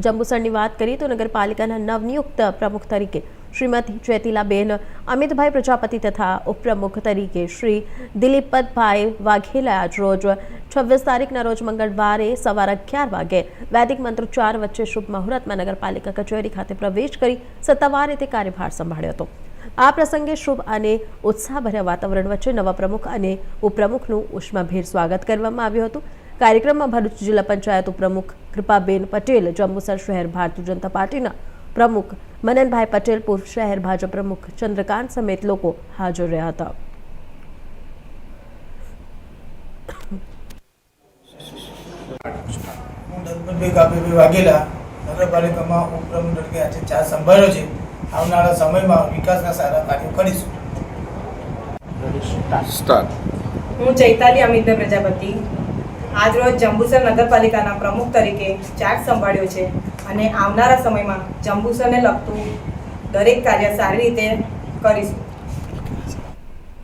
જંબુસરની વાત કરીએ તો નગરપાલિકાના નવનિયુક્ત પ્રમુખ તરીકે શ્રીમતી જ્યોતિલાબેન અમિતભાઈ પ્રજાપતિ તથા ઉપપ્રમુખ તરીકે શ્રી દિલીપતભાઈ વાઘેલા આજ રોજ 26 તારીખના રોજ મંગળવારે સવારે 11 વાગે વૈદિક મંત્રોચ્ચાર વચ્ચે શુભ મુહૂર્તમાં નગરપાલિકા કચેરી ખાતે પ્રવેશ કરી સત્તાવાર રીતે કાર્યભાર સંભાળ્યો હતો। આ પ્રસંગે શુભ અને ઉત્સાહભર્યા વાતાવરણ વચ્ચે નવા પ્રમુખ અને ઉપપ્રમુખનું ઉષ્માભેર સ્વાગત કરવામાં આવ્યું હતું। કાર્યક્રમમાં ભરૂચ જિલ્લા પંચાયત ઉપપ્રમુખ કૃપાબેન પટેલ, જંબુસર શહેર ભારતીય જનતા પાર્ટીના પ્રમુખ મનનભાઈ પટેલ, પૂર્વ શહેર ભાજપ પ્રમુખ ચંદ્રકાંત સમેત લોકો હાજર રહ્યા હતા। વાઘેલા નગરપાલિકામાં ઉપપ્રમુખ તરીકે આજે ચાર્જ સંભાળ્યો છે। આવનારા સમયમાં વિકાસના સારા કાર્યો કરીશું। હું ચૈતાલી અમિતભાઈ પ્રજાપતિ આજ રોજ જંબુસર નગરપાલિકાના પ્રમુખ તરીકે ચાર્જ સંભાળ્યો છે અને આવનારા સમયમાં જંબુસરને લગતું દરેક કાર્ય સારી રીતે કરીશું।